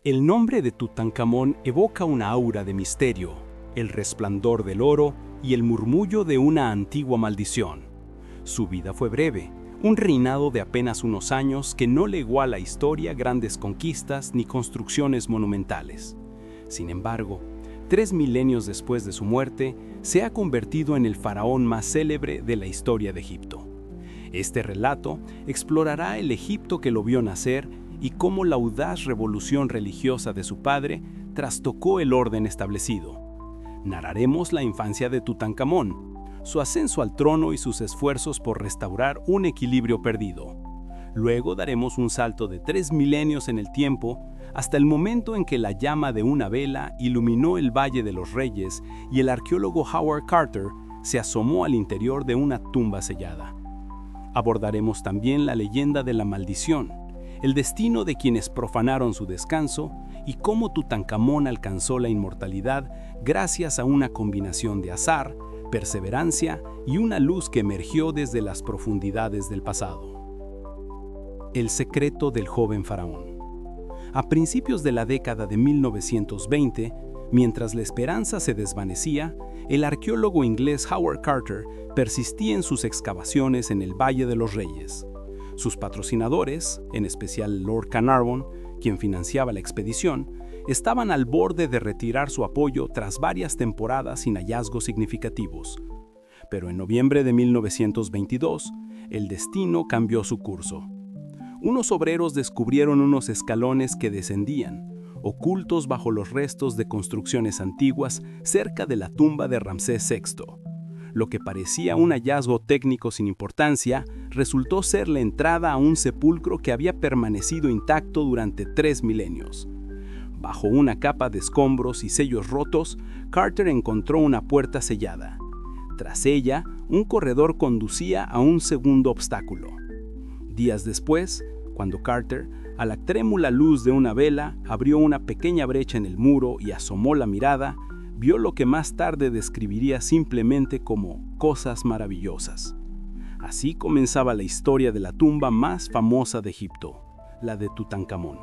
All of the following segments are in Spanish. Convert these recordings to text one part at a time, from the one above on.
El nombre de Tutankamón evoca una aura de misterio, el resplandor del oro y el murmullo de una antigua maldición. Su vida fue breve, un reinado de apenas unos años que no legó a la historia grandes conquistas ni construcciones monumentales. Sin embargo, 3 milenios después de su muerte, se ha convertido en el faraón más célebre de la historia de Egipto. Este relato explorará el Egipto que lo vio nacer y cómo la audaz revolución religiosa de su padre trastocó el orden establecido. Narraremos la infancia de Tutankamón, su ascenso al trono y sus esfuerzos por restaurar un equilibrio perdido. Luego daremos un salto de 3 milenios en el tiempo hasta el momento en que la llama de una vela iluminó el Valle de los Reyes y el arqueólogo Howard Carter se asomó al interior de una tumba sellada. Abordaremos también la leyenda de la maldición, el destino de quienes profanaron su descanso y cómo Tutankamón alcanzó la inmortalidad gracias a una combinación de azar, perseverancia y una luz que emergió desde las profundidades del pasado. El secreto del joven faraón. A principios de la década de 1920, mientras la esperanza se desvanecía, el arqueólogo inglés Howard Carter persistía en sus excavaciones en el Valle de los Reyes. Sus patrocinadores, en especial Lord Carnarvon, quien financiaba la expedición, estaban al borde de retirar su apoyo tras varias temporadas sin hallazgos significativos. Pero en noviembre de 1922, el destino cambió su curso. Unos obreros descubrieron unos escalones que descendían, ocultos bajo los restos de construcciones antiguas cerca de la tumba de Ramsés VI. Lo que parecía un hallazgo técnico sin importancia, resultó ser la entrada a un sepulcro que había permanecido intacto durante 3 milenios. Bajo una capa de escombros y sellos rotos, Carter encontró una puerta sellada. Tras ella, un corredor conducía a un segundo obstáculo. Días después, cuando Carter, a la trémula luz de una vela, abrió una pequeña brecha en el muro y asomó la mirada, vio lo que más tarde describiría simplemente como cosas maravillosas. Así comenzaba la historia de la tumba más famosa de Egipto, la de Tutankamón.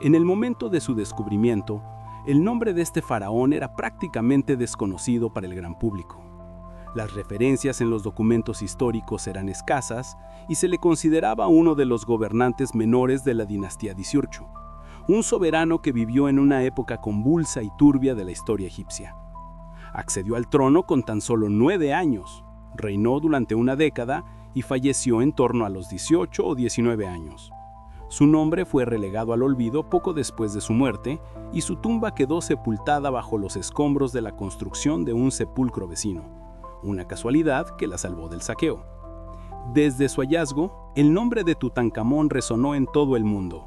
En el momento de su descubrimiento, el nombre de este faraón era prácticamente desconocido para el gran público. Las referencias en los documentos históricos eran escasas y se le consideraba uno de los gobernantes menores de la dinastía XVIII, un soberano que vivió en una época convulsa y turbia de la historia egipcia. Accedió al trono con tan solo 9 años, reinó durante una década y falleció en torno a los 18 o 19 años. Su nombre fue relegado al olvido poco después de su muerte y su tumba quedó sepultada bajo los escombros de la construcción de un sepulcro vecino, una casualidad que la salvó del saqueo. Desde su hallazgo, el nombre de Tutankamón resonó en todo el mundo.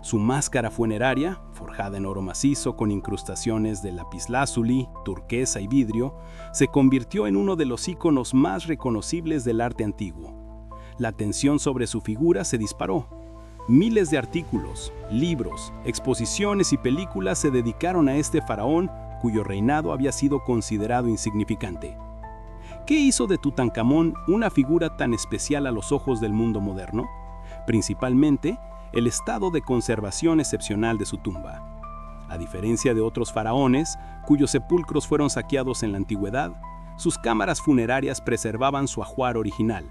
Su máscara funeraria, forjada en oro macizo con incrustaciones de lapislázuli, turquesa y vidrio, se convirtió en uno de los íconos más reconocibles del arte antiguo. La atención sobre su figura se disparó. Miles de artículos, libros, exposiciones y películas se dedicaron a este faraón cuyo reinado había sido considerado insignificante. ¿Qué hizo de Tutankamón una figura tan especial a los ojos del mundo moderno? Principalmente, el estado de conservación excepcional de su tumba. A diferencia de otros faraones, cuyos sepulcros fueron saqueados en la antigüedad, sus cámaras funerarias preservaban su ajuar original: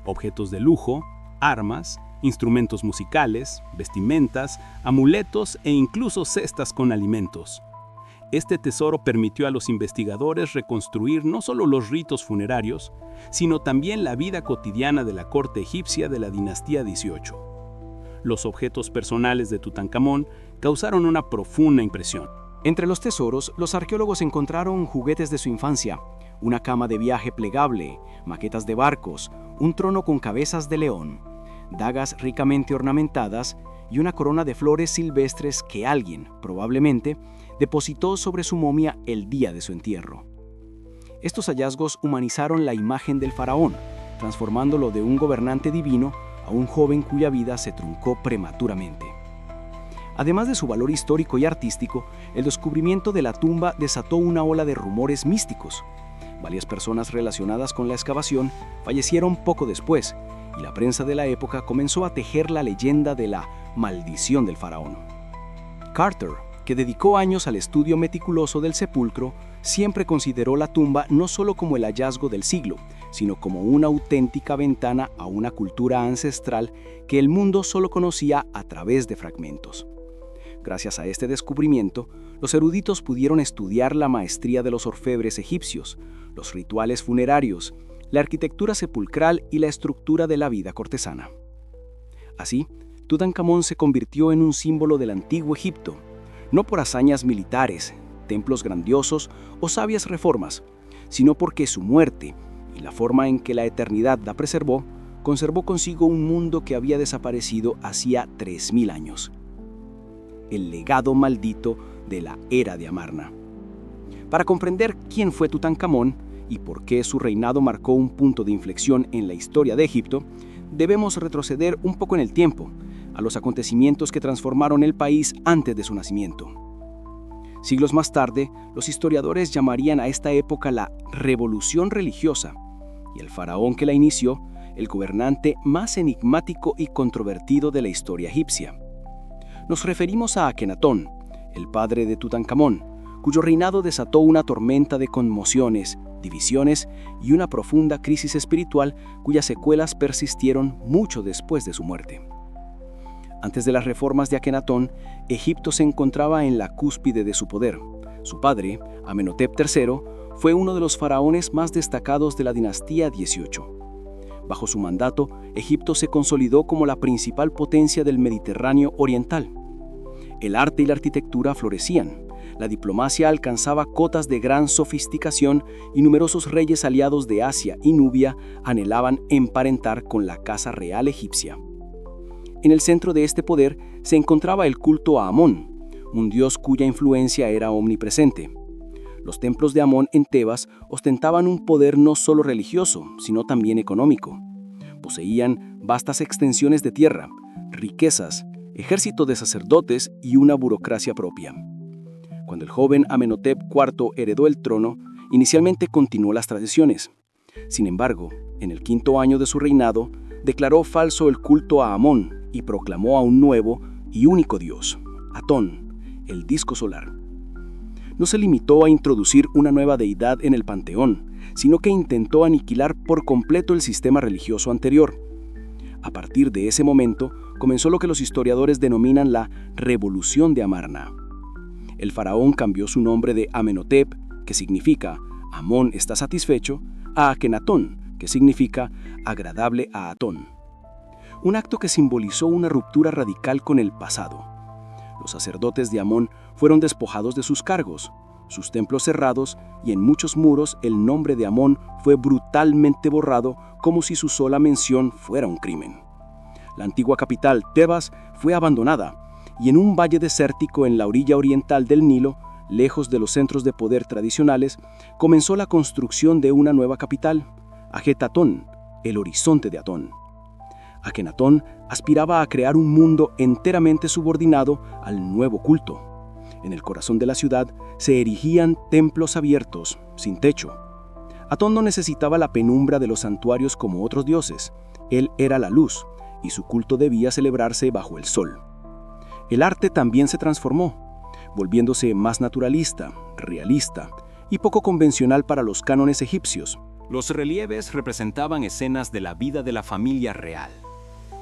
objetos de lujo, armas, instrumentos musicales, vestimentas, amuletos e incluso cestas con alimentos. Este tesoro permitió a los investigadores reconstruir no solo los ritos funerarios, sino también la vida cotidiana de la corte egipcia de la dinastía XVIII. Los objetos personales de Tutankamón causaron una profunda impresión. Entre los tesoros, los arqueólogos encontraron juguetes de su infancia, una cama de viaje plegable, maquetas de barcos, un trono con cabezas de león, dagas ricamente ornamentadas y una corona de flores silvestres que alguien, probablemente, depositó sobre su momia el día de su entierro. Estos hallazgos humanizaron la imagen del faraón, transformándolo de un gobernante divino a un joven cuya vida se truncó prematuramente. Además de su valor histórico y artístico, el descubrimiento de la tumba desató una ola de rumores místicos. Varias personas relacionadas con la excavación fallecieron poco después, y la prensa de la época comenzó a tejer la leyenda de la maldición del faraón. Carter, que dedicó años al estudio meticuloso del sepulcro, siempre consideró la tumba no solo como el hallazgo del siglo, sino como una auténtica ventana a una cultura ancestral que el mundo solo conocía a través de fragmentos. Gracias a este descubrimiento, los eruditos pudieron estudiar la maestría de los orfebres egipcios, los rituales funerarios, la arquitectura sepulcral y la estructura de la vida cortesana. Así, Tutankamón se convirtió en un símbolo del antiguo Egipto, no por hazañas militares, templos grandiosos o sabias reformas, sino porque su muerte y la forma en que la eternidad la preservó, conservó consigo un mundo que había desaparecido hacía 3000 años. El legado maldito de la era de Amarna. Para comprender quién fue Tutankamón y por qué su reinado marcó un punto de inflexión en la historia de Egipto, debemos retroceder un poco en el tiempo, a los acontecimientos que transformaron el país antes de su nacimiento. Siglos más tarde, los historiadores llamarían a esta época la Revolución Religiosa, y el faraón que la inició, el gobernante más enigmático y controvertido de la historia egipcia. Nos referimos a Akenatón, el padre de Tutankamón, cuyo reinado desató una tormenta de conmociones, divisiones y una profunda crisis espiritual cuyas secuelas persistieron mucho después de su muerte. Antes de las reformas de Akenatón, Egipto se encontraba en la cúspide de su poder. Su padre, Amenhotep III, fue uno de los faraones más destacados de la dinastía 18. Bajo su mandato, Egipto se consolidó como la principal potencia del Mediterráneo oriental. El arte y la arquitectura florecían, la diplomacia alcanzaba cotas de gran sofisticación y numerosos reyes aliados de Asia y Nubia anhelaban emparentar con la casa real egipcia. En el centro de este poder se encontraba el culto a Amón, un dios cuya influencia era omnipresente. Los templos de Amón en Tebas ostentaban un poder no solo religioso, sino también económico. Poseían vastas extensiones de tierra, riquezas, ejército de sacerdotes y una burocracia propia. Cuando el joven Amenhotep IV heredó el trono, inicialmente continuó las tradiciones. Sin embargo, en el 5º año de su reinado, declaró falso el culto a Amón y proclamó a un nuevo y único dios, Atón, el disco solar. No se limitó a introducir una nueva deidad en el panteón, sino que intentó aniquilar por completo el sistema religioso anterior. A partir de ese momento, comenzó lo que los historiadores denominan la Revolución de Amarna. El faraón cambió su nombre de Amenhotep, que significa Amón está satisfecho, a Akenatón, que significa agradable a Atón. Un acto que simbolizó una ruptura radical con el pasado. Los sacerdotes de Amón fueron despojados de sus cargos, sus templos cerrados y en muchos muros el nombre de Amón fue brutalmente borrado como si su sola mención fuera un crimen. La antigua capital, Tebas, fue abandonada y en un valle desértico en la orilla oriental del Nilo, lejos de los centros de poder tradicionales, comenzó la construcción de una nueva capital, Ajetatón, el horizonte de Atón. Akenatón aspiraba a crear un mundo enteramente subordinado al nuevo culto. En el corazón de la ciudad se erigían templos abiertos, sin techo. Atón no necesitaba la penumbra de los santuarios como otros dioses. Él era la luz, y su culto debía celebrarse bajo el sol. El arte también se transformó, volviéndose más naturalista, realista y poco convencional para los cánones egipcios. Los relieves representaban escenas de la vida de la familia real.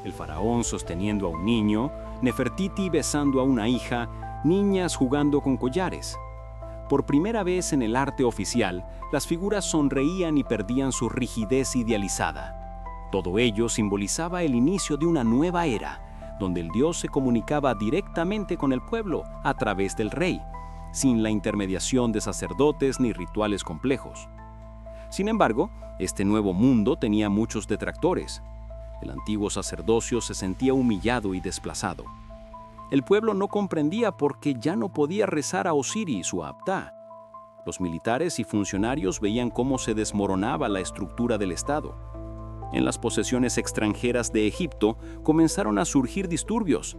El faraón sosteniendo a un niño, Nefertiti besando a una hija, niñas jugando con collares. Por primera vez en el arte oficial, las figuras sonreían y perdían su rigidez idealizada. Todo ello simbolizaba el inicio de una nueva era, donde el dios se comunicaba directamente con el pueblo a través del rey, sin la intermediación de sacerdotes ni rituales complejos. Sin embargo, este nuevo mundo tenía muchos detractores. El antiguo sacerdocio se sentía humillado y desplazado. El pueblo no comprendía por qué ya no podía rezar a Osiris o a Aptá. Los militares y funcionarios veían cómo se desmoronaba la estructura del Estado. En las posesiones extranjeras de Egipto comenzaron a surgir disturbios,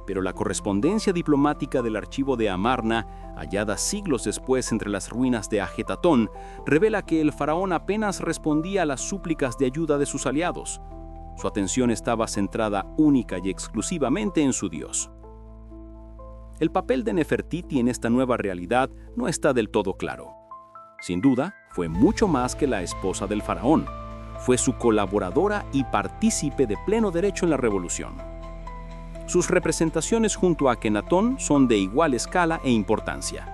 pero la correspondencia diplomática del archivo de Amarna, hallada siglos después entre las ruinas de Ajetatón, revela que el faraón apenas respondía a las súplicas de ayuda de sus aliados. Su atención estaba centrada única y exclusivamente en su dios. El papel de Nefertiti en esta nueva realidad no está del todo claro. Sin duda, fue mucho más que la esposa del faraón. Fue su colaboradora y partícipe de pleno derecho en la revolución. Sus representaciones junto a Akenatón son de igual escala e importancia.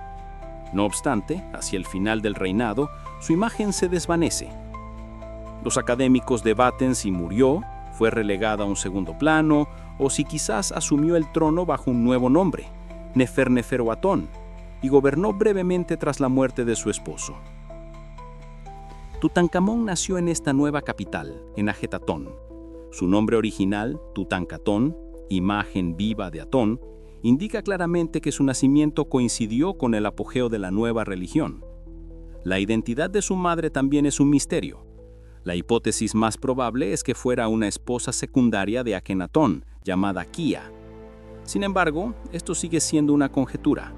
No obstante, hacia el final del reinado, su imagen se desvanece. Los académicos debaten si murió, fue relegada a un segundo plano, o si quizás asumió el trono bajo un nuevo nombre, Neferneferuatón, y gobernó brevemente tras la muerte de su esposo. Tutankamón nació en esta nueva capital, en Ajetatón. Su nombre original, Tutankatón, imagen viva de Atón, indica claramente que su nacimiento coincidió con el apogeo de la nueva religión. La identidad de su madre también es un misterio. La hipótesis más probable es que fuera una esposa secundaria de Akenatón, llamada Kia. Sin embargo, esto sigue siendo una conjetura.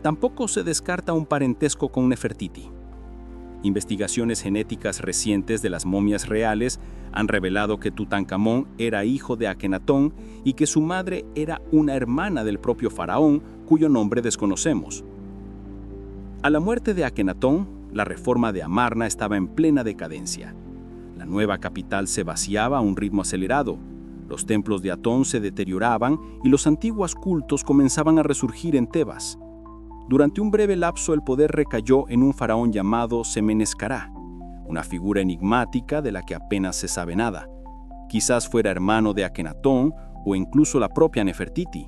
Tampoco se descarta un parentesco con Nefertiti. Investigaciones genéticas recientes de las momias reales han revelado que Tutankamón era hijo de Akenatón y que su madre era una hermana del propio faraón, cuyo nombre desconocemos. A la muerte de Akenatón, la reforma de Amarna estaba en plena decadencia. La nueva capital se vaciaba a un ritmo acelerado. Los templos de Atón se deterioraban y los antiguos cultos comenzaban a resurgir en Tebas. Durante un breve lapso el poder recayó en un faraón llamado Semenescará, una figura enigmática de la que apenas se sabe nada. Quizás fuera hermano de Akenatón o incluso la propia Nefertiti.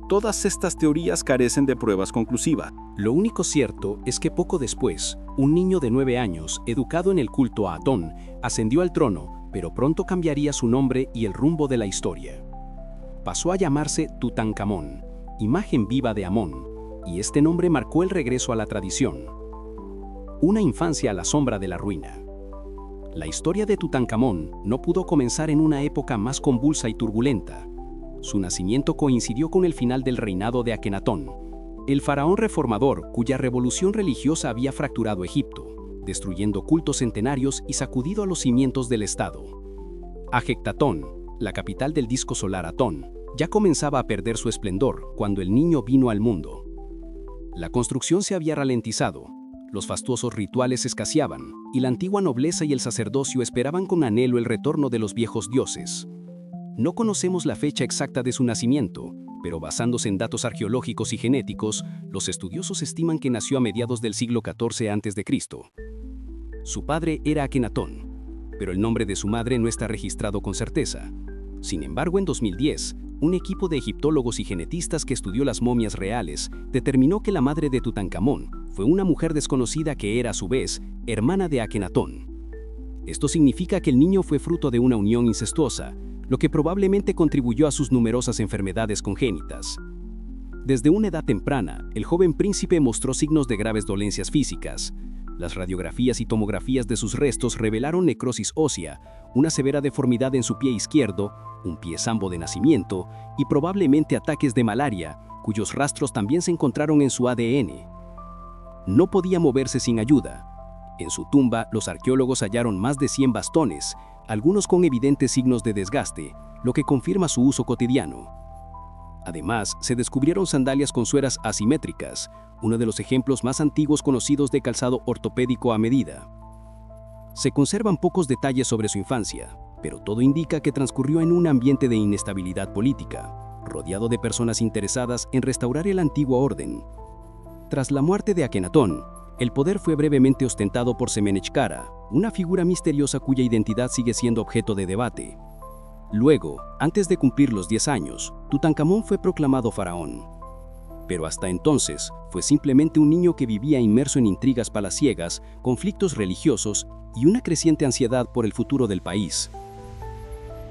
Todas estas teorías carecen de pruebas conclusivas. Lo único cierto es que poco después, un niño de 9 años, educado en el culto a Atón, ascendió al trono, pero pronto cambiaría su nombre y el rumbo de la historia. Pasó a llamarse Tutankamón, imagen viva de Amón, y este nombre marcó el regreso a la tradición. Una infancia a la sombra de la ruina. La historia de Tutankamón no pudo comenzar en una época más convulsa y turbulenta. Su nacimiento coincidió con el final del reinado de Akenatón, el faraón reformador cuya revolución religiosa había fracturado Egipto, destruyendo cultos centenarios y sacudido a los cimientos del Estado. Ajetatón, la capital del disco solar Atón, ya comenzaba a perder su esplendor cuando el niño vino al mundo. La construcción se había ralentizado, los fastuosos rituales escaseaban, y la antigua nobleza y el sacerdocio esperaban con anhelo el retorno de los viejos dioses. No conocemos la fecha exacta de su nacimiento, pero basándose en datos arqueológicos y genéticos, los estudiosos estiman que nació a mediados del siglo XIV a.C. Su padre era Akenatón, pero el nombre de su madre no está registrado con certeza. Sin embargo, en 2010, un equipo de egiptólogos y genetistas que estudió las momias reales determinó que la madre de Tutankamón fue una mujer desconocida que era a su vez hermana de Akenatón. Esto significa que el niño fue fruto de una unión incestuosa, lo que probablemente contribuyó a sus numerosas enfermedades congénitas. Desde una edad temprana, el joven príncipe mostró signos de graves dolencias físicas. Las radiografías y tomografías de sus restos revelaron necrosis ósea, una severa deformidad en su pie izquierdo, un pie sambo de nacimiento y probablemente ataques de malaria, cuyos rastros también se encontraron en su ADN. No podía moverse sin ayuda. En su tumba, los arqueólogos hallaron más de 100 bastones, algunos con evidentes signos de desgaste, lo que confirma su uso cotidiano. Además, se descubrieron sandalias con suelas asimétricas, uno de los ejemplos más antiguos conocidos de calzado ortopédico a medida. Se conservan pocos detalles sobre su infancia, pero todo indica que transcurrió en un ambiente de inestabilidad política, rodeado de personas interesadas en restaurar el antiguo orden. Tras la muerte de Akenatón, el poder fue brevemente ostentado por Semenechkara, una figura misteriosa cuya identidad sigue siendo objeto de debate. Luego, antes de cumplir los 10 años, Tutankamón fue proclamado faraón. Pero hasta entonces, fue simplemente un niño que vivía inmerso en intrigas palaciegas, conflictos religiosos y una creciente ansiedad por el futuro del país.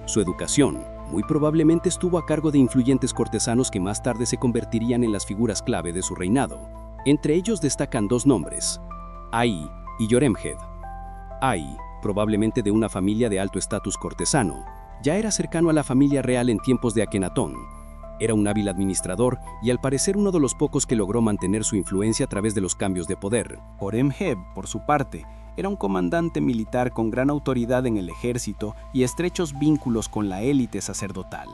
Su educación, muy probablemente estuvo a cargo de influyentes cortesanos que más tarde se convertirían en las figuras clave de su reinado. Entre ellos destacan 2 nombres, Ai y Yoremhed. Ai, probablemente de una familia de alto estatus cortesano, ya era cercano a la familia real en tiempos de Akenatón. Era un hábil administrador y al parecer uno de los pocos que logró mantener su influencia a través de los cambios de poder. Horemheb, por su parte, era un comandante militar con gran autoridad en el ejército y estrechos vínculos con la élite sacerdotal.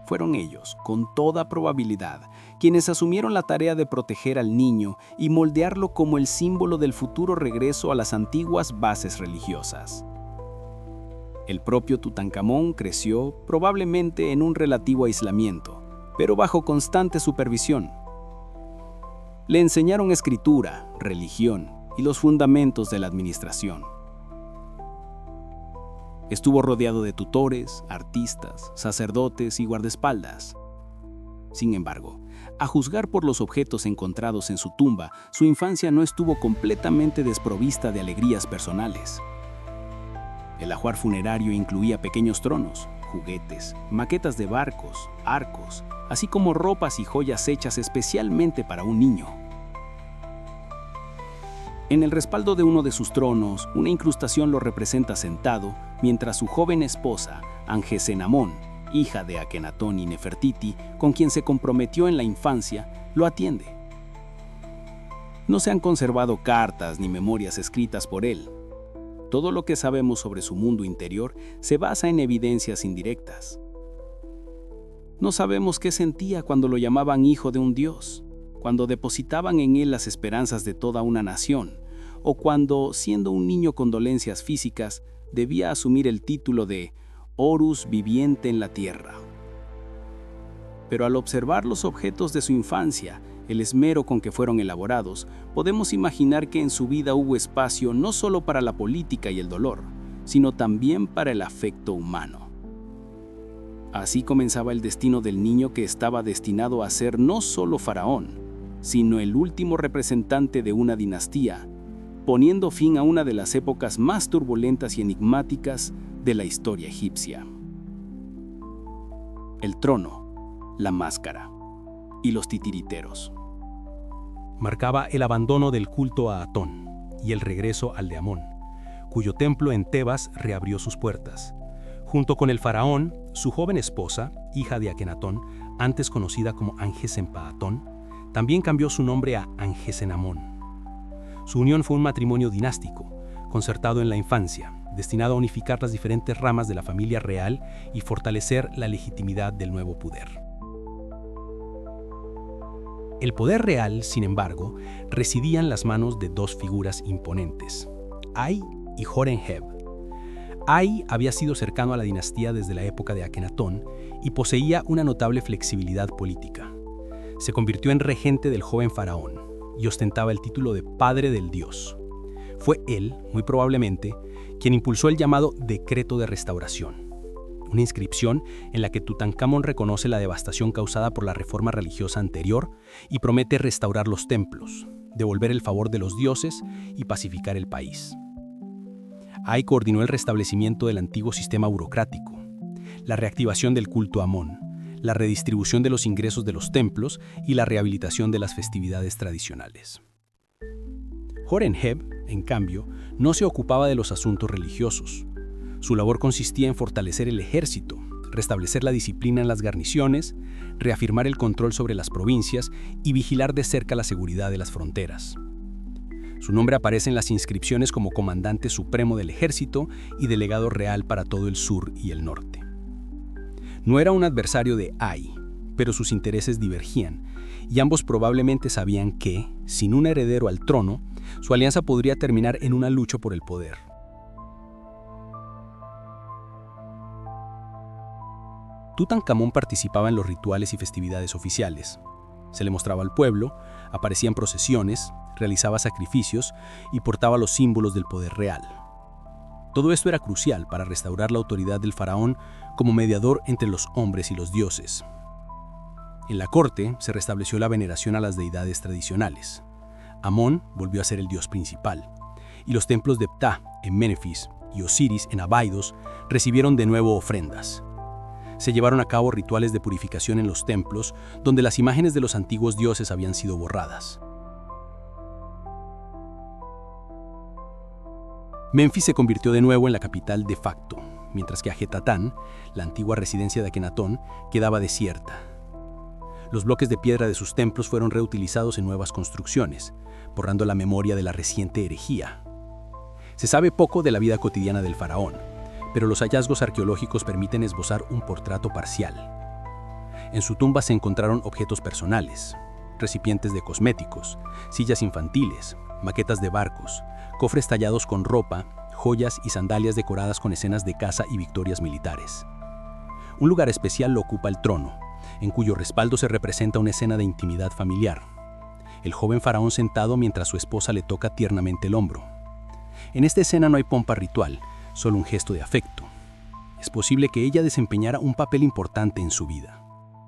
Fueron ellos, con toda probabilidad, quienes asumieron la tarea de proteger al niño y moldearlo como el símbolo del futuro regreso a las antiguas bases religiosas. El propio Tutankamón creció probablemente en un relativo aislamiento, pero bajo constante supervisión. Le enseñaron escritura, religión y los fundamentos de la administración. Estuvo rodeado de tutores, artistas, sacerdotes y guardaespaldas. Sin embargo, a juzgar por los objetos encontrados en su tumba, su infancia no estuvo completamente desprovista de alegrías personales. El ajuar funerario incluía pequeños tronos, juguetes, maquetas de barcos, arcos, así como ropas y joyas hechas especialmente para un niño. En el respaldo de uno de sus tronos, una incrustación lo representa sentado, mientras su joven esposa, Angesenamón, hija de Akenatón y Nefertiti, con quien se comprometió en la infancia, lo atiende. No se han conservado cartas ni memorias escritas por él. Todo lo que sabemos sobre su mundo interior se basa en evidencias indirectas. No sabemos qué sentía cuando lo llamaban hijo de un dios, cuando depositaban en él las esperanzas de toda una nación, o cuando, siendo un niño con dolencias físicas, debía asumir el título de Horus viviente en la tierra. Pero al observar los objetos de su infancia, el esmero con que fueron elaborados, podemos imaginar que en su vida hubo espacio no solo para la política y el dolor, sino también para el afecto humano. Así comenzaba el destino del niño que estaba destinado a ser no solo faraón, sino el último representante de una dinastía, poniendo fin a una de las épocas más turbulentas y enigmáticas de la historia egipcia. El trono, la máscara y los titiriteros. Marcaba el abandono del culto a Atón y el regreso al de Amón, cuyo templo en Tebas reabrió sus puertas. Junto con el faraón, su joven esposa, hija de Akenatón, antes conocida como Angesenpaatón, también cambió su nombre a Angesenamón. Su unión fue un matrimonio dinástico, concertado en la infancia, destinado a unificar las diferentes ramas de la familia real y fortalecer la legitimidad del nuevo poder. El poder real, sin embargo, residía en las manos de dos figuras imponentes, Ay y Horemheb. Ay había sido cercano a la dinastía desde la época de Akenatón y poseía una notable flexibilidad política. Se convirtió en regente del joven faraón y ostentaba el título de Padre del Dios. Fue él, muy probablemente, quien impulsó el llamado Decreto de Restauración, una inscripción en la que Tutankamón reconoce la devastación causada por la reforma religiosa anterior y promete restaurar los templos, devolver el favor de los dioses y pacificar el país. Ay coordinó el restablecimiento del antiguo sistema burocrático, la reactivación del culto a Amón, la redistribución de los ingresos de los templos y la rehabilitación de las festividades tradicionales. Horemheb, en cambio, no se ocupaba de los asuntos religiosos. Su labor consistía en fortalecer el ejército, restablecer la disciplina en las guarniciones, reafirmar el control sobre las provincias y vigilar de cerca la seguridad de las fronteras. Su nombre aparece en las inscripciones como comandante supremo del ejército y delegado real para todo el sur y el norte. No era un adversario de Ay, pero sus intereses divergían, y ambos probablemente sabían que, sin un heredero al trono, su alianza podría terminar en una lucha por el poder. Tutankamón participaba en los rituales y festividades oficiales. Se le mostraba al pueblo, aparecía en procesiones, realizaba sacrificios y portaba los símbolos del poder real. Todo esto era crucial para restaurar la autoridad del faraón como mediador entre los hombres y los dioses. En la corte se restableció la veneración a las deidades tradicionales. Amón volvió a ser el dios principal, y los templos de Ptah en Menfis y Osiris en Abidos recibieron de nuevo ofrendas. Se llevaron a cabo rituales de purificación en los templos, donde las imágenes de los antiguos dioses habían sido borradas. Menfis se convirtió de nuevo en la capital de facto, mientras que Ajetatán, la antigua residencia de Akenatón, quedaba desierta. Los bloques de piedra de sus templos fueron reutilizados en nuevas construcciones, borrando la memoria de la reciente herejía. Se sabe poco de la vida cotidiana del faraón, pero los hallazgos arqueológicos permiten esbozar un portrato parcial. En su tumba se encontraron objetos personales, recipientes de cosméticos, sillas infantiles, maquetas de barcos, cofres tallados con ropa, joyas y sandalias decoradas con escenas de caza y victorias militares. Un lugar especial lo ocupa el trono, en cuyo respaldo se representa una escena de intimidad familiar. El joven faraón sentado mientras su esposa le toca tiernamente el hombro. En esta escena no hay pompa ritual, solo un gesto de afecto. Es posible que ella desempeñara un papel importante en su vida.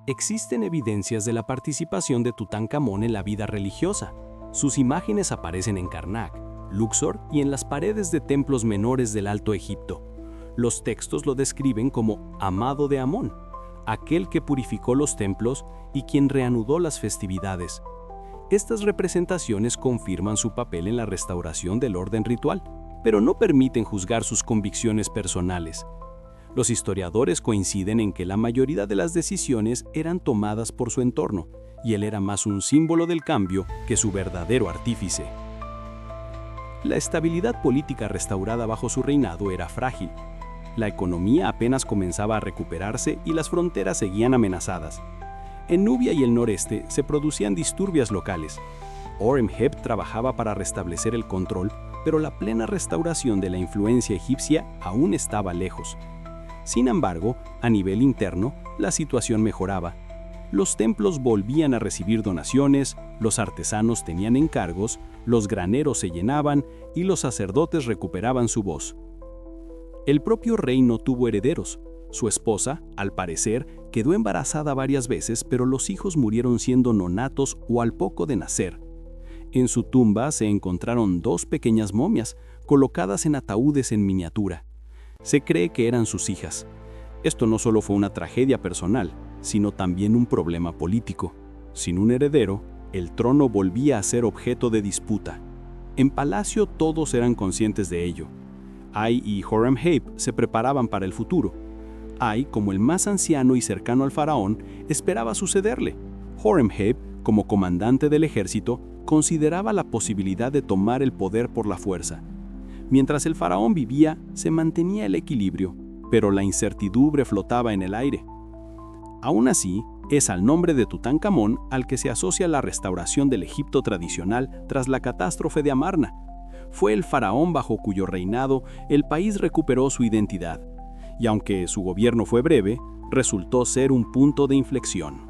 Existen evidencias de la participación de Tutankamón en la vida religiosa. Sus imágenes aparecen en Karnak, Luxor y en las paredes de templos menores del Alto Egipto. Los textos lo describen como amado de Amón, aquel que purificó los templos y quien reanudó las festividades. Estas representaciones confirman su papel en la restauración del orden ritual, pero no permiten juzgar sus convicciones personales. Los historiadores coinciden en que la mayoría de las decisiones eran tomadas por su entorno, y él era más un símbolo del cambio que su verdadero artífice. La estabilidad política restaurada bajo su reinado era frágil. La economía apenas comenzaba a recuperarse y las fronteras seguían amenazadas. En Nubia y el noreste se producían disturbios locales. Horemheb trabajaba para restablecer el control, pero la plena restauración de la influencia egipcia aún estaba lejos. Sin embargo, a nivel interno, la situación mejoraba. Los templos volvían a recibir donaciones, los artesanos tenían encargos, los graneros se llenaban y los sacerdotes recuperaban su voz. El propio rey no tuvo herederos. Su esposa, al parecer, quedó embarazada varias veces, pero los hijos murieron siendo nonatos o al poco de nacer. En su tumba se encontraron 2 pequeñas momias, colocadas en ataúdes en miniatura. Se cree que eran sus hijas. Esto no solo fue una tragedia personal, sino también un problema político. Sin un heredero, el trono volvía a ser objeto de disputa. En palacio todos eran conscientes de ello. Ay y Horemheb se preparaban para el futuro. Ay, como el más anciano y cercano al faraón, esperaba sucederle. Horemheb, como comandante del ejército, consideraba la posibilidad de tomar el poder por la fuerza. Mientras el faraón vivía, se mantenía el equilibrio, pero la incertidumbre flotaba en el aire. Aún así, es al nombre de Tutankamón al que se asocia la restauración del Egipto tradicional tras la catástrofe de Amarna. Fue el faraón bajo cuyo reinado el país recuperó su identidad, y aunque su gobierno fue breve, resultó ser un punto de inflexión.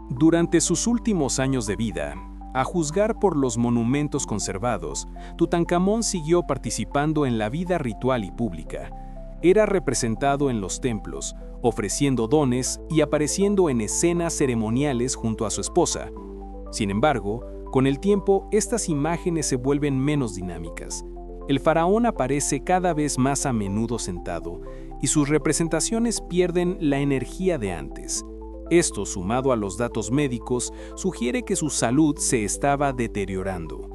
Durante sus últimos años de vida, a juzgar por los monumentos conservados, Tutankamón siguió participando en la vida ritual y pública. Era representado en los templos, ofreciendo dones y apareciendo en escenas ceremoniales junto a su esposa. Sin embargo, con el tiempo, estas imágenes se vuelven menos dinámicas. El faraón aparece cada vez más a menudo sentado, y sus representaciones pierden la energía de antes. Esto, sumado a los datos médicos, sugiere que su salud se estaba deteriorando.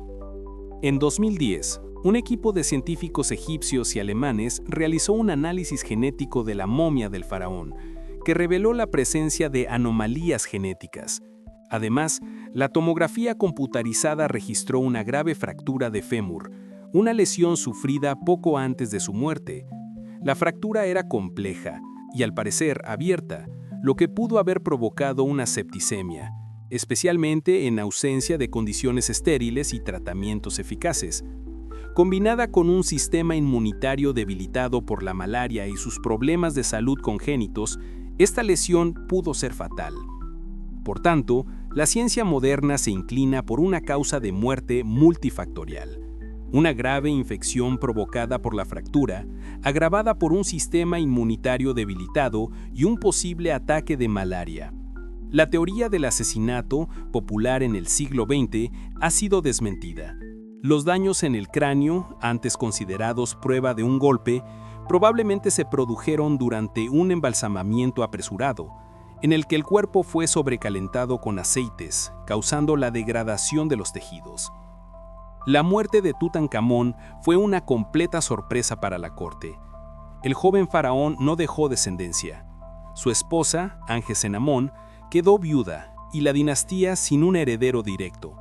En 2010, un equipo de científicos egipcios y alemanes realizó un análisis genético de la momia del faraón, que reveló la presencia de anomalías genéticas. Además, la tomografía computarizada registró una grave fractura de fémur, una lesión sufrida poco antes de su muerte. La fractura era compleja y, al parecer, abierta, lo que pudo haber provocado una septicemia, especialmente en ausencia de condiciones estériles y tratamientos eficaces. Combinada con un sistema inmunitario debilitado por la malaria y sus problemas de salud congénitos, esta lesión pudo ser fatal. Por tanto, la ciencia moderna se inclina por una causa de muerte multifactorial. Una grave infección provocada por la fractura, agravada por un sistema inmunitario debilitado y un posible ataque de malaria. La teoría del asesinato, popular en el siglo XX, ha sido desmentida. Los daños en el cráneo, antes considerados prueba de un golpe, probablemente se produjeron durante un embalsamamiento apresurado, en el que el cuerpo fue sobrecalentado con aceites, causando la degradación de los tejidos. La muerte de Tutankamón fue una completa sorpresa para la corte. El joven faraón no dejó descendencia. Su esposa, Angesenamón, quedó viuda y la dinastía sin un heredero directo.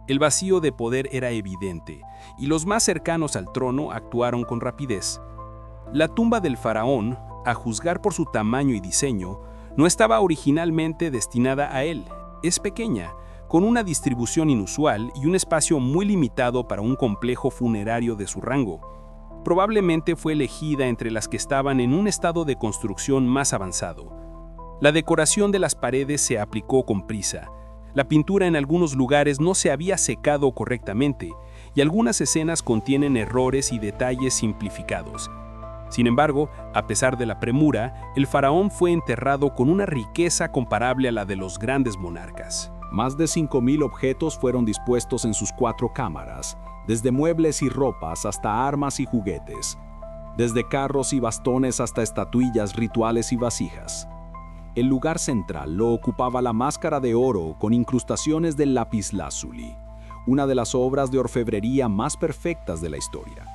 El vacío de poder era evidente, y los más cercanos al trono actuaron con rapidez. La tumba del faraón, a juzgar por su tamaño y diseño, No estaba originalmente destinada a él. Es pequeña, con una distribución inusual y un espacio muy limitado para un complejo funerario de su rango. Probablemente fue elegida entre las que estaban en un estado de construcción más avanzado. La decoración de las paredes se aplicó con prisa. La pintura en algunos lugares no se había secado correctamente y algunas escenas contienen errores y detalles simplificados. Sin embargo, a pesar de la premura, el faraón fue enterrado con una riqueza comparable a la de los grandes monarcas. Más de 5.000 objetos fueron dispuestos en sus 4 cámaras, desde muebles y ropas hasta armas y juguetes, desde carros y bastones hasta estatuillas rituales y vasijas. El lugar central lo ocupaba la máscara de oro con incrustaciones de lapislázuli, una de las obras de orfebrería más perfectas de la historia.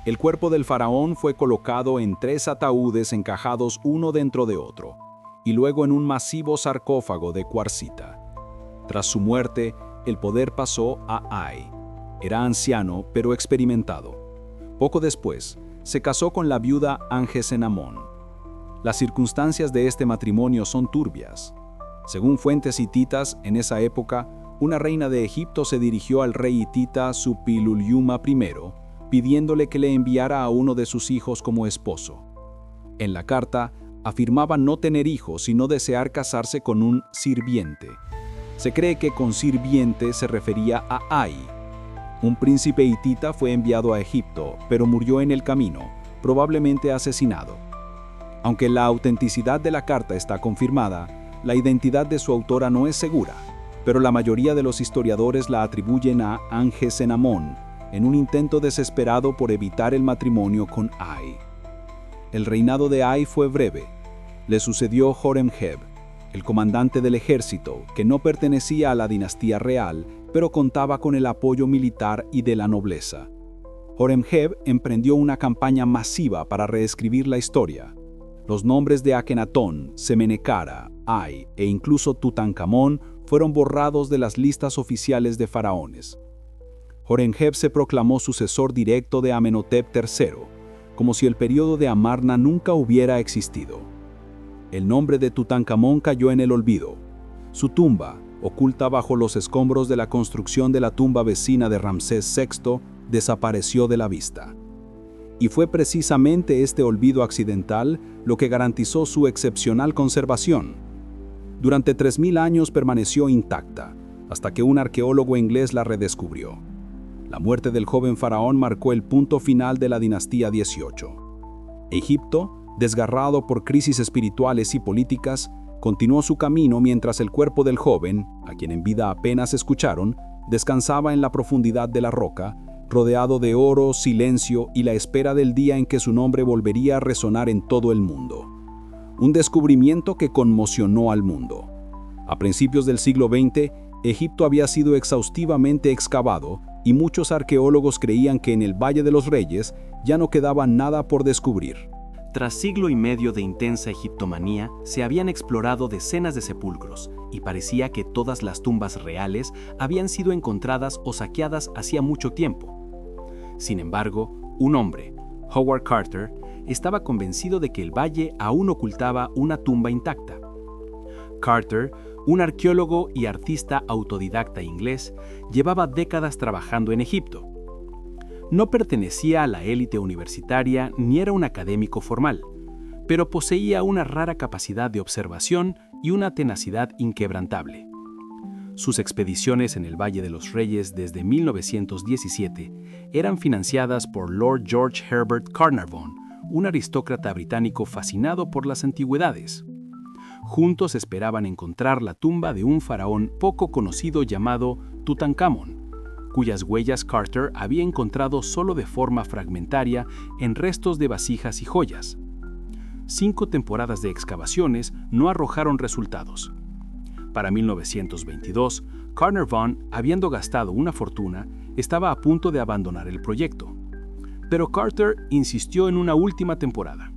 El cuerpo del faraón fue colocado en 3 ataúdes encajados uno dentro de otro, y luego en un masivo sarcófago de cuarcita. Tras su muerte, el poder pasó a Ay. Era anciano, pero experimentado. Poco después, se casó con la viuda Angesenamón. Las circunstancias de este matrimonio son turbias. Según fuentes hititas, en esa época, una reina de Egipto se dirigió al rey hitita Suppiluliuma I, pidiéndole que le enviara a uno de sus hijos como esposo. En la carta, afirmaba no tener hijos, sino desear casarse con un sirviente. Se cree que con sirviente se refería a Ay. Un príncipe hitita fue enviado a Egipto, pero murió en el camino, probablemente asesinado. Aunque la autenticidad de la carta está confirmada, la identidad de su autora no es segura, pero la mayoría de los historiadores la atribuyen a Angesenamón, en un intento desesperado por evitar el matrimonio con Ay. El reinado de Ay fue breve. Le sucedió Horemheb, el comandante del ejército, que no pertenecía a la dinastía real, pero contaba con el apoyo militar y de la nobleza. Horemheb emprendió una campaña masiva para reescribir la historia. Los nombres de Akenatón, Semenekara, Ay e incluso Tutankamón fueron borrados de las listas oficiales de faraones. Horemheb se proclamó sucesor directo de Amenhotep III, como si el periodo de Amarna nunca hubiera existido. El nombre de Tutankamón cayó en el olvido. Su tumba, oculta bajo los escombros de la construcción de la tumba vecina de Ramsés VI, desapareció de la vista. Y fue precisamente este olvido accidental lo que garantizó su excepcional conservación. Durante 3.000 años permaneció intacta, hasta que un arqueólogo inglés la redescubrió. La muerte del joven faraón marcó el punto final de la dinastía 18. Egipto, desgarrado por crisis espirituales y políticas, continuó su camino mientras el cuerpo del joven, a quien en vida apenas escucharon, descansaba en la profundidad de la roca, rodeado de oro, silencio y la espera del día en que su nombre volvería a resonar en todo el mundo. Un descubrimiento que conmocionó al mundo. A principios del siglo XX, Egipto había sido exhaustivamente excavado y muchos arqueólogos creían que en el Valle de los Reyes ya no quedaba nada por descubrir. Tras siglo y medio de intensa egiptomanía, se habían explorado decenas de sepulcros y parecía que todas las tumbas reales habían sido encontradas o saqueadas hacía mucho tiempo. Sin embargo, un hombre, Howard Carter, estaba convencido de que el valle aún ocultaba una tumba intacta. Carter, un arqueólogo y artista autodidacta inglés, llevaba décadas trabajando en Egipto. No pertenecía a la élite universitaria ni era un académico formal, pero poseía una rara capacidad de observación y una tenacidad inquebrantable. Sus expediciones en el Valle de los Reyes desde 1917 eran financiadas por Lord George Herbert Carnarvon, un aristócrata británico fascinado por las antigüedades. Juntos esperaban encontrar la tumba de un faraón poco conocido llamado Tutankamón, cuyas huellas Carter había encontrado solo de forma fragmentaria en restos de vasijas y joyas. 5 temporadas de excavaciones no arrojaron resultados. Para 1922, Carnarvon, habiendo gastado una fortuna, estaba a punto de abandonar el proyecto. Pero Carter insistió en una última temporada.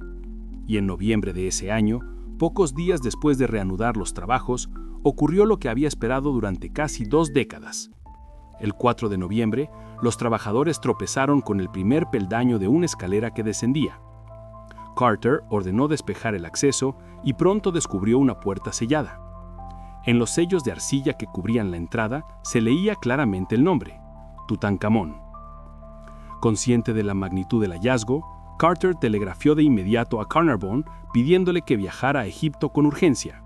Y en noviembre de ese año, pocos días después de reanudar los trabajos, ocurrió lo que había esperado durante casi 2 décadas. El 4 de noviembre, los trabajadores tropezaron con el primer peldaño de una escalera que descendía. Carter ordenó despejar el acceso y pronto descubrió una puerta sellada. En los sellos de arcilla que cubrían la entrada se leía claramente el nombre: Tutankamón. Consciente de la magnitud del hallazgo, Carter telegrafió de inmediato a Carnarvon pidiéndole que viajara a Egipto con urgencia.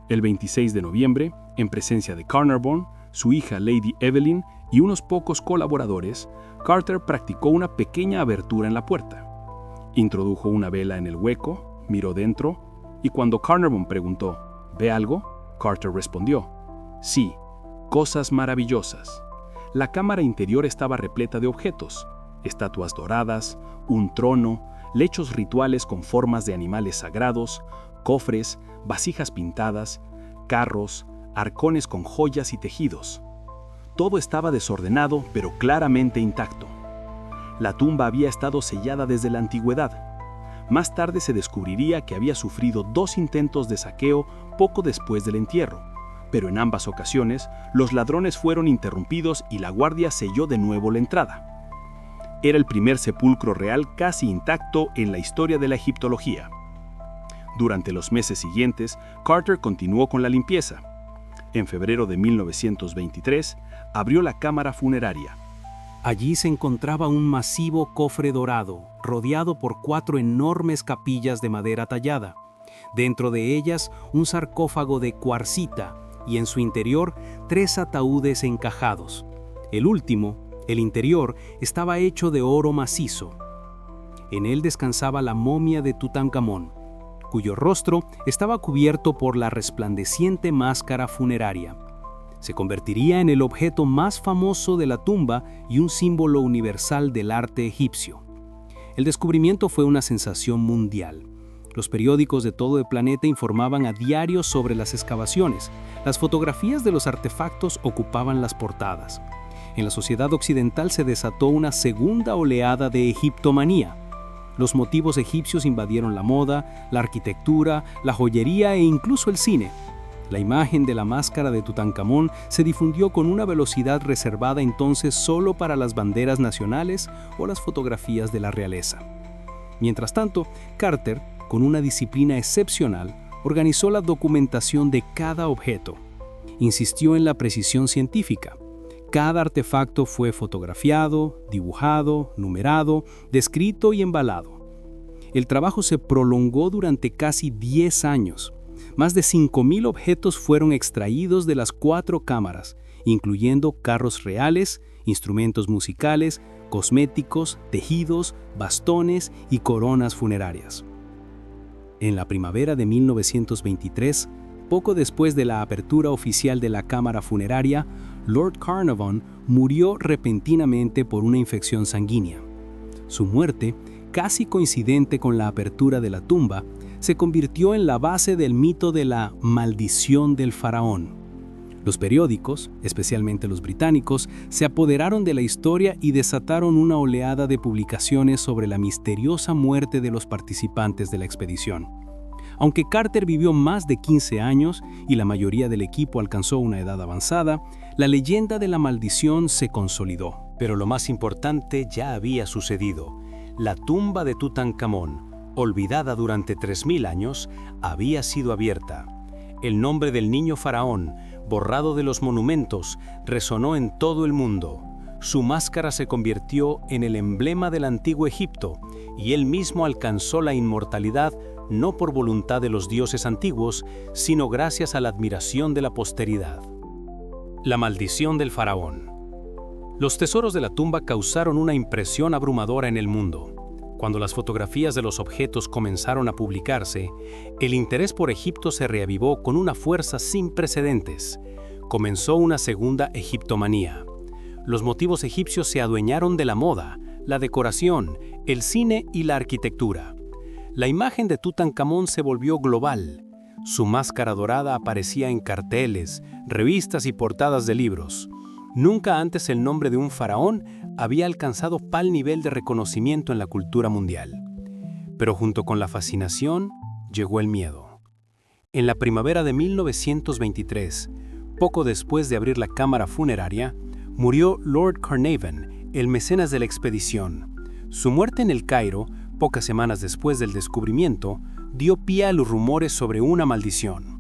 El 26 de noviembre, en presencia de Carnarvon, su hija Lady Evelyn y unos pocos colaboradores, Carter practicó una pequeña abertura en la puerta. Introdujo una vela en el hueco, miró dentro, y cuando Carnarvon preguntó, ¿ve algo?, Carter respondió, sí, cosas maravillosas. La cámara interior estaba repleta de objetos: estatuas doradas, un trono, lechos rituales con formas de animales sagrados, cofres, vasijas pintadas, carros, arcones con joyas y tejidos. Todo estaba desordenado, pero claramente intacto. La tumba había estado sellada desde la antigüedad. Más tarde se descubriría que había sufrido 2 intentos de saqueo poco después del entierro, pero en ambas ocasiones los ladrones fueron interrumpidos y la guardia selló de nuevo la entrada. Era el primer sepulcro real casi intacto en la historia de la egiptología. Durante los meses siguientes, Carter continuó con la limpieza. En febrero de 1923, abrió la cámara funeraria. Allí se encontraba un masivo cofre dorado, rodeado por 4 enormes capillas de madera tallada. Dentro de ellas, un sarcófago de cuarcita y en su interior 3 ataúdes encajados. El último, el interior, estaba hecho de oro macizo. En él descansaba la momia de Tutankamón, cuyo rostro estaba cubierto por la resplandeciente máscara funeraria. Se convertiría en el objeto más famoso de la tumba y un símbolo universal del arte egipcio. El descubrimiento fue una sensación mundial. Los periódicos de todo el planeta informaban a diario sobre las excavaciones. Las fotografías de los artefactos ocupaban las portadas. En la sociedad occidental se desató una segunda oleada de egiptomanía. Los motivos egipcios invadieron la moda, la arquitectura, la joyería e incluso el cine. La imagen de la máscara de Tutankamón se difundió con una velocidad reservada entonces solo para las banderas nacionales o las fotografías de la realeza. Mientras tanto, Carter, con una disciplina excepcional, organizó la documentación de cada objeto. Insistió en la precisión científica. Cada artefacto fue fotografiado, dibujado, numerado, descrito y embalado. El trabajo se prolongó durante casi 10 años. Más de 5.000 objetos fueron extraídos de las 4 cámaras, incluyendo carros reales, instrumentos musicales, cosméticos, tejidos, bastones y coronas funerarias. En la primavera de 1923, poco después de la apertura oficial de la cámara funeraria, Lord Carnarvon murió repentinamente por una infección sanguínea. Su muerte, casi coincidente con la apertura de la tumba, se convirtió en la base del mito de la maldición del faraón. Los periódicos, especialmente los británicos, se apoderaron de la historia y desataron una oleada de publicaciones sobre la misteriosa muerte de los participantes de la expedición. Aunque Carter vivió más de 15 años y la mayoría del equipo alcanzó una edad avanzada, la leyenda de la maldición se consolidó. Pero lo más importante ya había sucedido. La tumba de Tutankamón, olvidada durante 3.000 años, había sido abierta. El nombre del niño faraón, borrado de los monumentos, resonó en todo el mundo. Su máscara se convirtió en el emblema del antiguo Egipto y él mismo alcanzó la inmortalidad no por voluntad de los dioses antiguos, sino gracias a la admiración de la posteridad. La maldición del faraón. Los tesoros de la tumba causaron una impresión abrumadora en el mundo. Cuando las fotografías de los objetos comenzaron a publicarse, el interés por Egipto se reavivó con una fuerza sin precedentes. Comenzó una segunda egiptomanía. Los motivos egipcios se adueñaron de la moda, la decoración, el cine y la arquitectura. La imagen de Tutankamón se volvió global. Su máscara dorada aparecía en carteles, revistas y portadas de libros. Nunca antes el nombre de un faraón había alcanzado tal nivel de reconocimiento en la cultura mundial. Pero junto con la fascinación, llegó el miedo. En la primavera de 1923, poco después de abrir la cámara funeraria, murió Lord Carnarvon, el mecenas de la expedición. Su muerte en el Cairo pocas semanas después del descubrimiento, dio pie a los rumores sobre una maldición.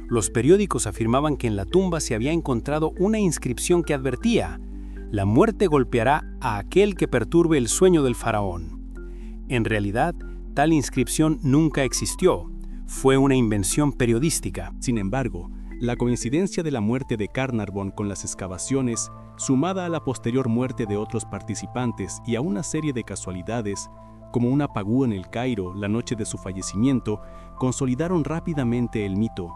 Los periódicos afirmaban que en la tumba se había encontrado una inscripción que advertía: la muerte golpeará a aquel que perturbe el sueño del faraón. En realidad, tal inscripción nunca existió. Fue una invención periodística. Sin embargo, la coincidencia de la muerte de Carnarvon con las excavaciones, sumada a la posterior muerte de otros participantes y a una serie de casualidades, como un apagón en el Cairo la noche de su fallecimiento, consolidaron rápidamente el mito.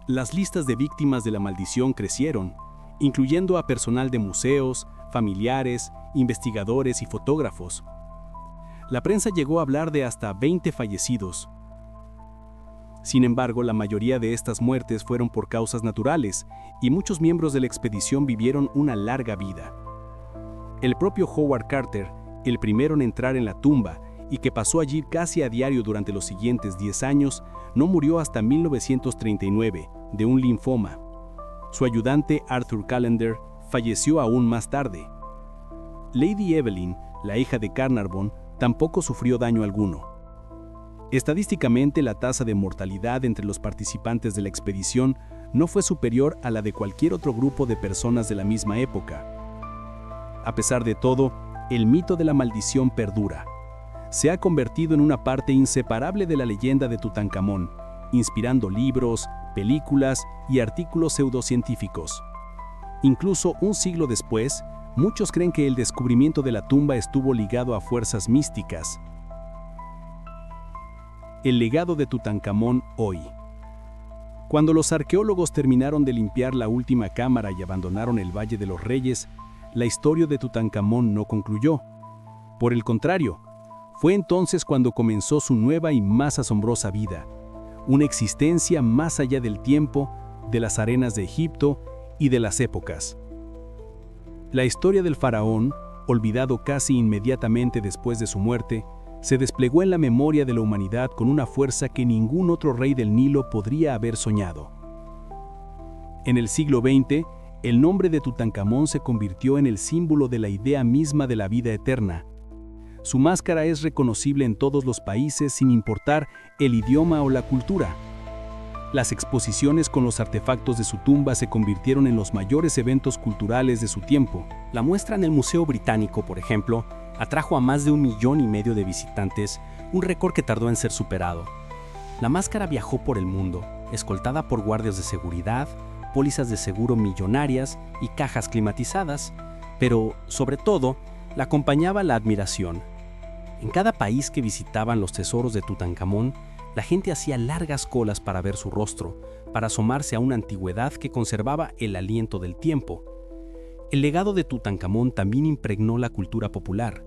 Las listas de víctimas de la maldición crecieron, incluyendo a personal de museos, familiares, investigadores y fotógrafos. La prensa llegó a hablar de hasta 20 fallecidos. Sin embargo, la mayoría de estas muertes fueron por causas naturales y muchos miembros de la expedición vivieron una larga vida. El propio Howard Carter, el primero en entrar en la tumba y que pasó allí casi a diario durante los siguientes 10 años, no murió hasta 1939 de un linfoma. Su ayudante Arthur Callender falleció aún más tarde. Lady Evelyn, la hija de Carnarvon, tampoco sufrió daño alguno. Estadísticamente, la tasa de mortalidad entre los participantes de la expedición no fue superior a la de cualquier otro grupo de personas de la misma época. A pesar de todo, el mito de la maldición perdura. Se ha convertido en una parte inseparable de la leyenda de Tutankamón, inspirando libros, películas y artículos pseudocientíficos. Incluso un siglo después, muchos creen que el descubrimiento de la tumba estuvo ligado a fuerzas místicas. El legado de Tutankamón hoy. Cuando los arqueólogos terminaron de limpiar la última cámara y abandonaron el Valle de los Reyes, la historia de Tutankamón no concluyó. Por el contrario, fue entonces cuando comenzó su nueva y más asombrosa vida, una existencia más allá del tiempo, de las arenas de Egipto y de las épocas. La historia del faraón, olvidado casi inmediatamente después de su muerte, se desplegó en la memoria de la humanidad con una fuerza que ningún otro rey del Nilo podría haber soñado. En el siglo XX, el nombre de Tutankamón se convirtió en el símbolo de la idea misma de la vida eterna. Su máscara es reconocible en todos los países sin importar el idioma o la cultura. Las exposiciones con los artefactos de su tumba se convirtieron en los mayores eventos culturales de su tiempo. La muestra en el Museo Británico, por ejemplo, atrajo a más de 1,5 millones de visitantes, un récord que tardó en ser superado. La máscara viajó por el mundo, escoltada por guardias de seguridad, pólizas de seguro millonarias y cajas climatizadas, pero, sobre todo, la acompañaba la admiración. En cada país que visitaban los tesoros de Tutankamón, la gente hacía largas colas para ver su rostro, para asomarse a una antigüedad que conservaba el aliento del tiempo. El legado de Tutankamón también impregnó la cultura popular.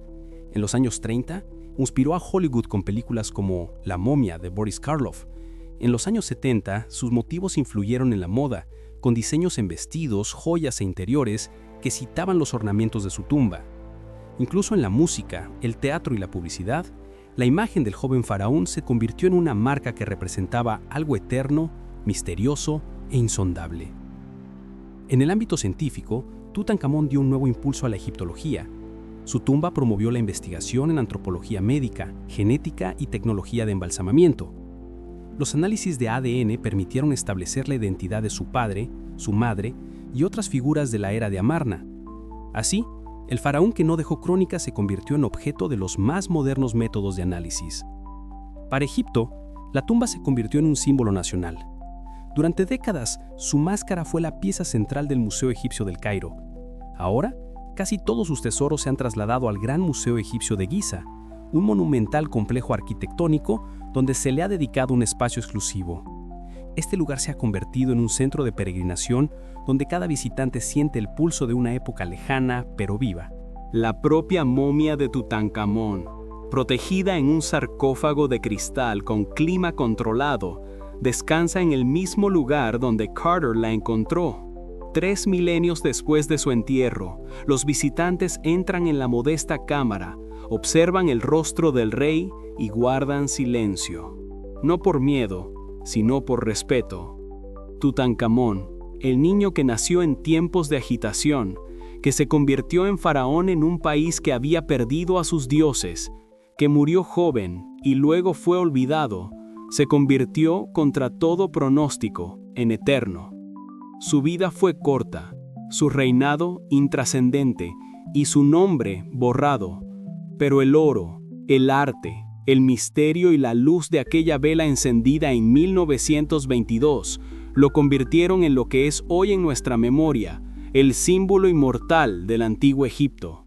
En los años 30, inspiró a Hollywood con películas como La momia de Boris Karloff. En los años 70, sus motivos influyeron en la moda, con diseños en vestidos, joyas e interiores que citaban los ornamentos de su tumba. Incluso en la música, el teatro y la publicidad, la imagen del joven faraón se convirtió en una marca que representaba algo eterno, misterioso e insondable. En el ámbito científico, Tutankamón dio un nuevo impulso a la egiptología. Su tumba promovió la investigación en antropología médica, genética y tecnología de embalsamamiento. Los análisis de ADN permitieron establecer la identidad de su padre, su madre y otras figuras de la era de Amarna. Así, el faraón que no dejó crónica se convirtió en objeto de los más modernos métodos de análisis. Para Egipto, la tumba se convirtió en un símbolo nacional. Durante décadas, su máscara fue la pieza central del Museo Egipcio del Cairo. Ahora, casi todos sus tesoros se han trasladado al Gran Museo Egipcio de Giza, un monumental complejo arquitectónico donde se le ha dedicado un espacio exclusivo. Este lugar se ha convertido en un centro de peregrinación donde cada visitante siente el pulso de una época lejana pero viva. La propia momia de Tutankamón, protegida en un sarcófago de cristal con clima controlado, descansa en el mismo lugar donde Carter la encontró. 3 milenios después de su entierro, los visitantes entran en la modesta cámara, observan el rostro del rey y guardan silencio. No por miedo, sino por respeto. Tutankamón, el niño que nació en tiempos de agitación, que se convirtió en faraón en un país que había perdido a sus dioses, que murió joven y luego fue olvidado, se convirtió contra todo pronóstico en eterno. Su vida fue corta, su reinado intrascendente y su nombre borrado, pero el oro, el arte, el misterio y la luz de aquella vela encendida en 1922 lo convirtieron en lo que es hoy en nuestra memoria, el símbolo inmortal del antiguo Egipto.